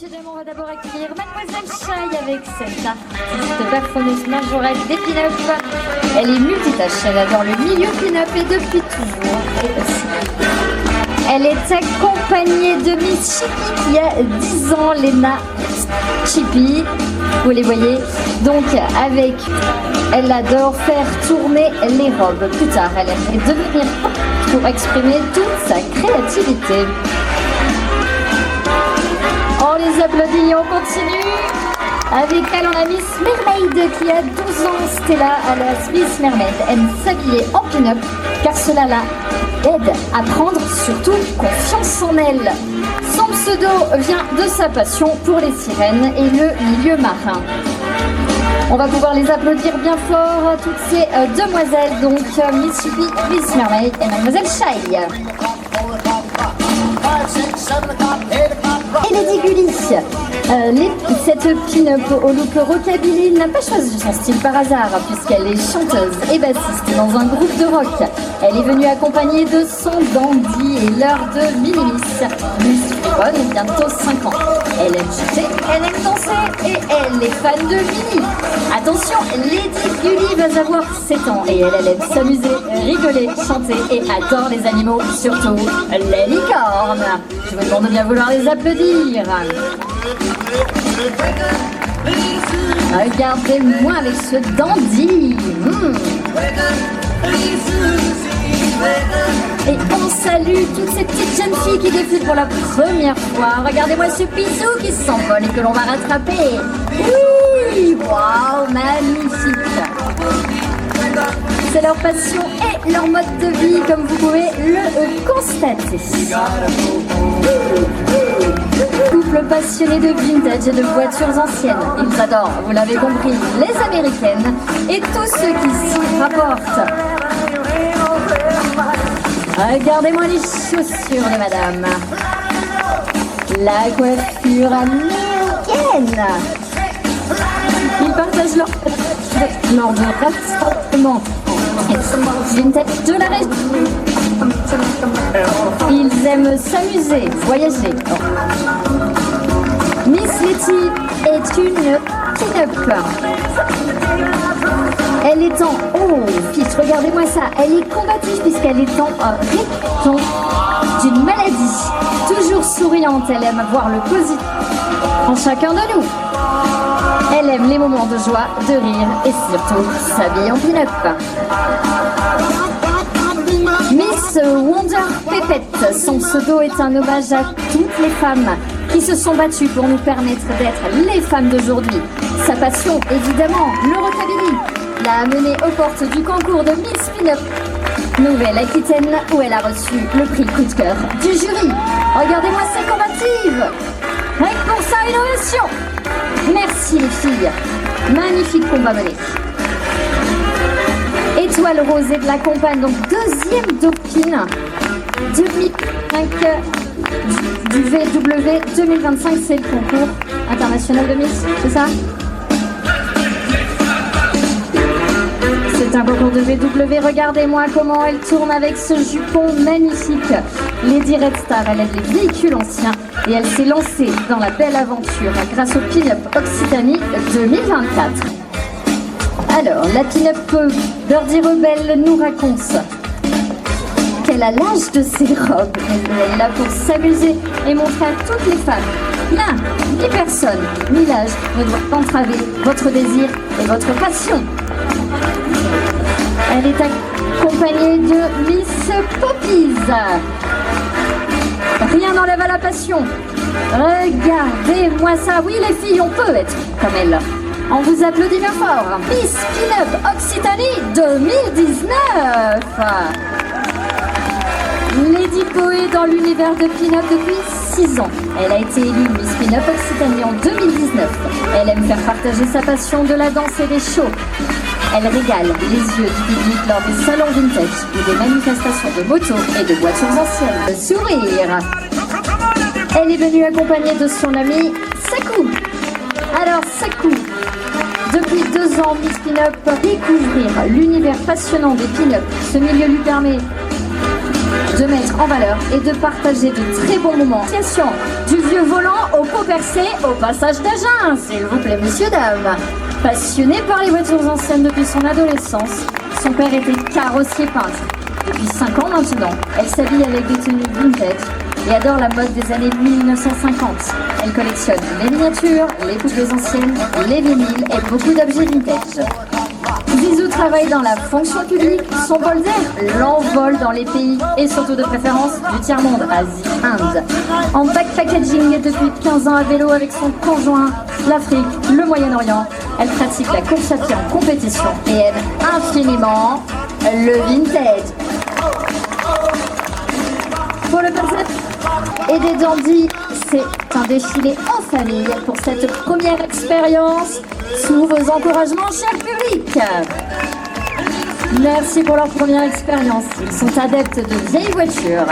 messieurs, dames, on va d'abord accueillir Mademoiselle Chai avec cette artiste performeuse majorelle des pin-up. Elle est multitâche, elle adore le milieu pin-up et depuis toujours. Et aussi. Elle est accompagnée de Miss Chippy qui a 10 ans, Lena Chippy, vous les voyez. Donc avec, elle adore faire tourner les robes. Plus tard, elle aimerait devenir pour exprimer toute sa créativité. On les applaudit, on continue. Avec elle, on a Miss Mermaid qui a 12 ans. Stella, alias Miss Mermaid, aime s'habiller en pin-up car cela l'aide à prendre surtout confiance en elle. Son pseudo vient de sa passion pour les sirènes et le milieu marin. On va pouvoir les applaudir bien fort, toutes ces demoiselles, donc Miss Chippy, Miss Mermaid et Mademoiselle Chai. Et Lady Gully, cette pin-up au look rockabilly n'a pas choisi son style par hasard puisqu'elle est chanteuse et bassiste dans un groupe de rock. Elle est venue accompagnée de son dandy et l'heure de Minimis. Miss Flippon, bientôt 5 ans. Elle aime chanter, elle aime danser et elle est fan de Mini. Attention, Lady Gully va avoir 7 ans et elle aime s'amuser, rigoler, chanter et adore les animaux, surtout les licornes. Je vous demande de bien vouloir les applaudir. Regardez-moi avec ce dandy. Et on salue toutes ces petites jeunes filles qui défilent pour la première fois. Regardez-moi ce pisou qui s'envole et que l'on va rattraper. Oui, waouh, magnifique. C'est leur passion et leur mode de vie, comme vous pouvez le constater. Couple passionné de vintage et de voitures anciennes. Ils adorent, vous l'avez compris, les américaines et tous ceux qui s'y rapportent. Regardez-moi les chaussures de madame. La coiffure américaine. Ils partagent leur lors de rassemblement vintage de la région. Ils aiment s'amuser, voyager. Miss Letty est une pin-up. Elle est en... Oh, fiche, regardez-moi ça. Elle est combative puisqu'elle est en réton d'une maladie. Toujours souriante, elle aime voir le positif en chacun de nous. Elle aime les moments de joie, de rire et surtout s'habille en pin-up. Miss Wonder Pépette, son pseudo est un hommage à toutes les femmes qui se sont battues pour nous permettre d'être les femmes d'aujourd'hui. Sa passion, évidemment, le rockabilly, l'a amenée aux portes du concours de Miss Pin-up Nouvelle-Aquitaine où elle a reçu le prix coup de cœur du jury. Regardez-moi ces combatives. Rien que pour ça, innovation. Merci les filles. Magnifique combat mené. Étoile Rosée de la Compagne, donc deuxième dopine 2005 du VW 2025, c'est le concours international de Miss, c'est ça? C'est un concours de VW, regardez-moi comment elle tourne avec ce jupon magnifique. Lady Red Star, elle aide les véhicules anciens et elle s'est lancée dans la belle aventure grâce au Pin-up Occitanie 2024. Alors, la pin-up Birdie Rebelle nous raconte qu'elle a l'âge de ses robes. Elle est là pour s'amuser et montrer à toutes les femmes. Rien, ni personne, ni l'âge ne doit entraver votre désir et votre passion. Elle est accompagnée de Miss Poppies. Rien n'enlève à la passion. Regardez-moi ça. Oui, les filles, on peut être comme elle. On vous applaudit bien fort. Miss Pin-up Occitanie 2019. Lady Po est dans l'univers de Pin-up depuis 6 ans. Elle a été élue Miss Pin-up Occitanie en 2019. Elle aime faire partager sa passion de la danse et des shows. Elle régale les yeux du public lors des salons vintage ou des manifestations de motos et de voitures anciennes. Sourire. Elle est venue accompagnée de son ami Saku. Alors Saku, depuis 2 ans, Miss Pin-up découvrir l'univers passionnant des pin-up. Ce milieu lui permet de mettre en valeur et de partager de très bons moments. Du vieux volant au popé. percé au passage d'Agen, s'il vous plaît, messieurs, dames. Passionnée par les voitures anciennes depuis son adolescence, son père était carrossier peintre. Depuis 5 ans maintenant, elle s'habille avec des tenues vintage et adore la mode des années 1950. Elle collectionne les miniatures, les poupées anciennes, les vinyles et beaucoup d'objets vintage. Zizou travaille dans la fonction publique. Son bol d'air l'envole dans les pays et surtout de préférence du tiers-monde, Asie, Inde. En backpackaging depuis 15 ans à vélo avec son conjoint, l'Afrique, le Moyen-Orient. Elle pratique la course à pied en compétition et aime infiniment le vintage. Pour le concept et des dandys, c'est un défilé en famille pour cette première expérience. Sous vos encouragements, cher public. Merci pour leur première expérience. Ils sont adeptes de vieilles voitures.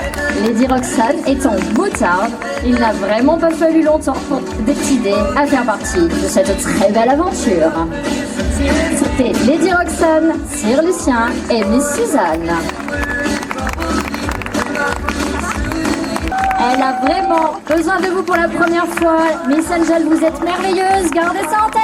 Lady Roxane étant moutarde, il n'a vraiment pas fallu longtemps pour décider à faire partie de cette très belle aventure. C'était Lady Roxane, Sir Lucien et Miss Suzanne. Elle a vraiment besoin de vous pour la première fois. Miss Angel, vous êtes merveilleuse, gardez ça en tête.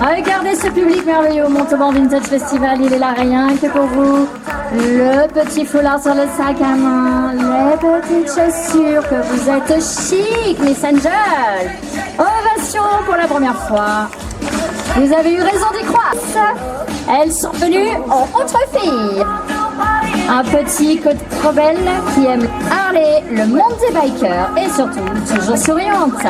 Regardez ce public merveilleux au Montauban Vintage Festival, il est là rien que pour vous. Le petit foulard sur le sac à main, les petites chaussures, que vous êtes chic, Miss Angel. Ovation pour la première fois. Vous avez eu raison d'y croire. Elles sont venues en autre fille. Un petit côté trop belle qui aime Harley, le monde des bikers et surtout toujours souriante.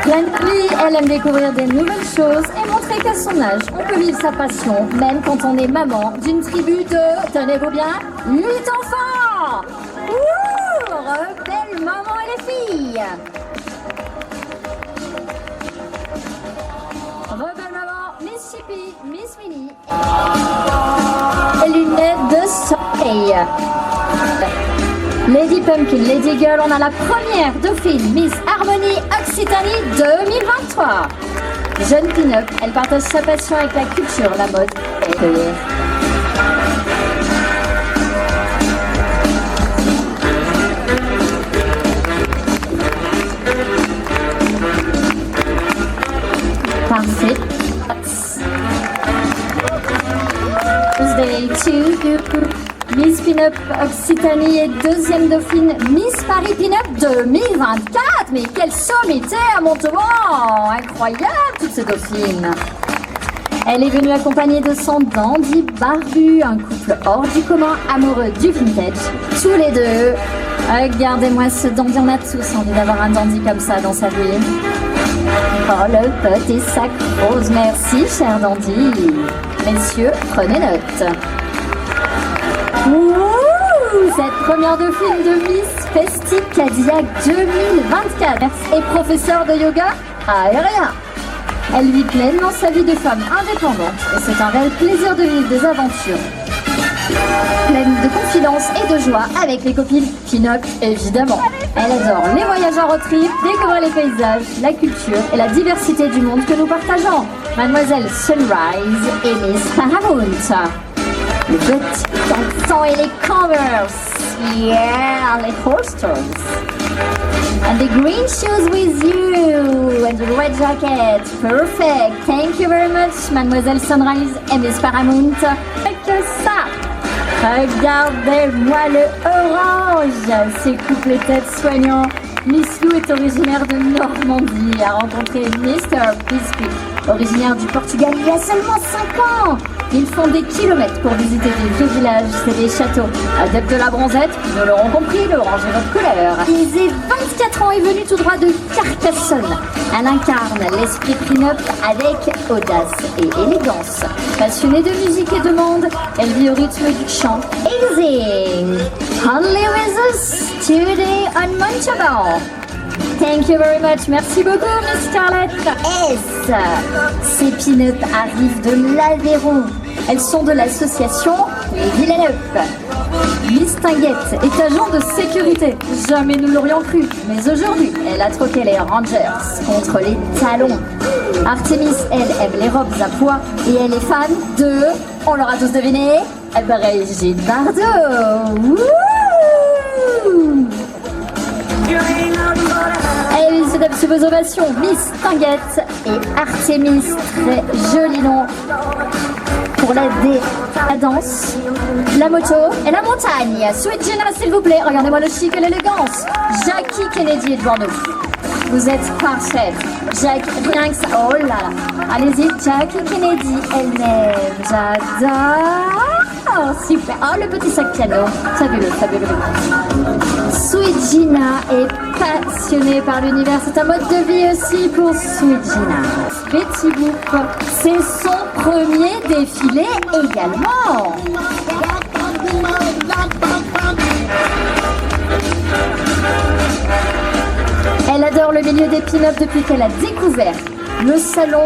Pleine de vie, elle aime découvrir des nouvelles choses et montrer qu'à son âge, on peut vivre sa passion, même quand on est maman d'une tribu de, tenez-vous bien, 8 enfants. Ouh, rebelle maman et les filles. Rebelle maman, Miss Chippy, Miss Minnie. Lunettes de soleil. Lady Pumpkin, Lady Girl, on a la première dauphine Miss Harmonie Occitanie 2023. Jeune pin-up, elle partage sa passion avec la culture, la mode et le rire. Parfait. Tuesday to Miss Pin-Up Occitanie et deuxième dauphine Miss Paris Pin-Up 2024. Mais quelle sommité à Montauban! Incroyable toutes ces dauphines. Elle est venue accompagnée de son dandy barbu, un couple hors du commun amoureux du vintage. Tous les deux. Regardez-moi ce dandy, on a tous envie d'avoir un dandy comme ça dans sa vie. Oh, le petit sac rose, merci cher dandy. Messieurs, prenez note. Ouh, cette première dauphine de Miss Festi Cadillac 2024 est professeure de yoga aérien. Elle vit pleinement sa vie de femme indépendante et c'est un réel plaisir de vivre des aventures pleines de confidence et de joie avec les copines pin-up évidemment. Elle adore les voyages en road trip, découvrir les paysages, la culture et la diversité du monde que nous partageons. Mademoiselle Sunrise et Miss Paramount. Le petit dansant et les Converse. Yeah, les holsters. And the green shoes with you. And the red jacket. Perfect. Thank you very much, Mademoiselle Sunrise et Miss Paramount. Et que ça. Regardez-moi le orange. Ces couples têtes soignants. Miss Lou est originaire de Normandie. A rencontré Mr. Biscuit, originaire du Portugal il y a seulement 5 ans. Ils font des kilomètres pour visiter des vieux villages et des châteaux. Adepte de la bronzette, nous l'aurons compris, l'orange est votre couleur. Ils 24 ans et venue tout droit de Carcassonne. Elle incarne l'esprit pin-up avec audace et élégance. Passionnée de musique et de monde, elle vit au rythme du chant. Easy! Only with us today on Montauban. Thank you very much. Merci beaucoup, Miss Scarlett. S. Ces pin-up arrivent de l'Aveyron. Elles sont de l'association Les Vilain Up. Miss Tinguette est agent de sécurité. Jamais nous l'aurions cru. Mais aujourd'hui, elle a troqué les Rangers contre les talons. Artemis, elle, aime les robes à pois et elle est fan de, on l'aura tous deviné, Brigitte Bardot. Wouh! Allez, messieurs, dames, sous vos ovations, Miss Tinguette et Artemis, très joli nom pour la danse, la moto et la montagne. Sweet Gina, s'il vous plaît, regardez-moi le chic et l'élégance. Jackie Kennedy est devant nous. Vous êtes parfaite. Jackie, rien que ça. Oh là là. Allez-y, Jackie Kennedy elle-même. J'adore. Oh, super. Oh, le petit sac piano. Fabuleux, fabuleux. Sweet Gina est passionnée par l'univers. C'est un mode de vie aussi pour Sweet Gina. Betty Boop, c'est son premier défilé également. Elle adore le milieu des pin-up depuis qu'elle a découvert le salon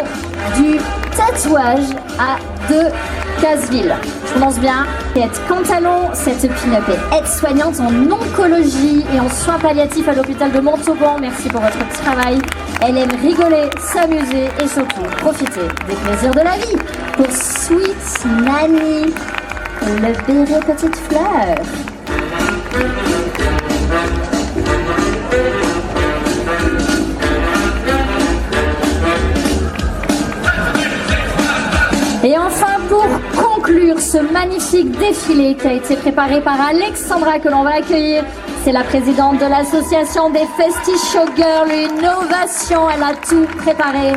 du tatouage à Decazeville. Je commence bien. Piette Cantalon, cette pin-up est aide-soignante en oncologie et en soins palliatifs à l'hôpital de Montauban. Merci pour votre travail. Elle aime rigoler, s'amuser et surtout profiter des plaisirs de la vie. Pour Sweet Nanny, le béret petite fleur. Et enfin, pour conclure ce magnifique défilé qui a été préparé par Alexandra, que l'on va accueillir, c'est la présidente de l'association des Festi Showgirls, une ovation, elle a tout préparé.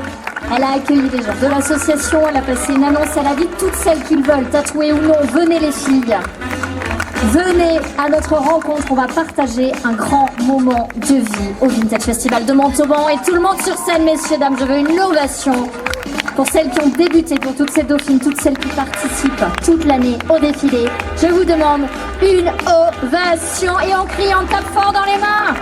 Elle a accueilli des gens de l'association, elle a passé une annonce, elle a dit toutes celles qui veulent, tatouer ou non, venez les filles. Venez à notre rencontre, on va partager un grand moment de vie au Vintage Festival de Montauban. Et tout le monde sur scène, messieurs, dames, je veux une ovation pour celles qui ont débuté, pour toutes ces dauphines, toutes celles qui participent toute l'année au défilé. Je vous demande une ovation et on crie, on tape fort dans les mains.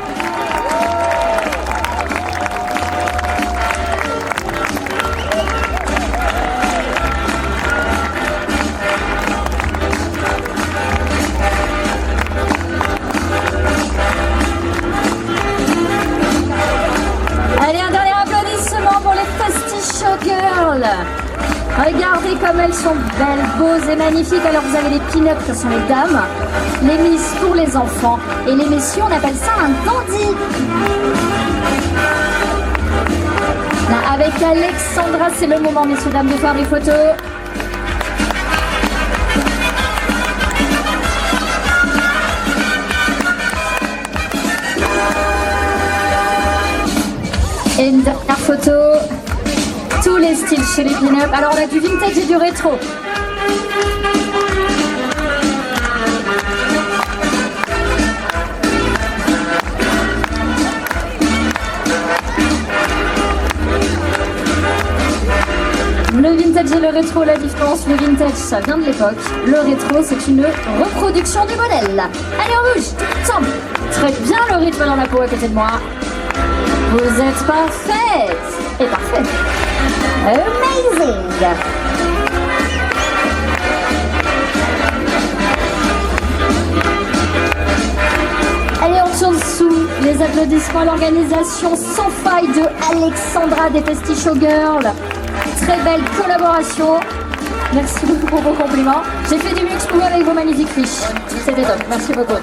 Allez, un dernier applaudissement pour les Festi Showgirls. Regardez comme elles sont belles, beaux et magnifiques. Alors vous avez les pin-up, ce sont les dames, les miss pour les enfants et les messieurs, on appelle ça un dandy. Là, avec Alexandra, c'est le moment, messieurs, dames, de faire des photos. Et une dernière photo, tous les styles chez les pin-up. Alors on a du vintage et du rétro. Le vintage et le rétro, la différence, le vintage ça vient de l'époque, le rétro c'est une reproduction du modèle. Allez on bouge, tout ensemble. Très bien le rythme dans la peau à côté de moi. Vous êtes parfaite et parfaite. Amazing. Allez, on tourne sous les applaudissements à l'organisation sans faille de Alexandra des Festi Showgirls. Très belle collaboration. Merci beaucoup pour vos compliments. J'ai fait du mix pour avec vos magnifiques fiches. C'était top. Merci beaucoup.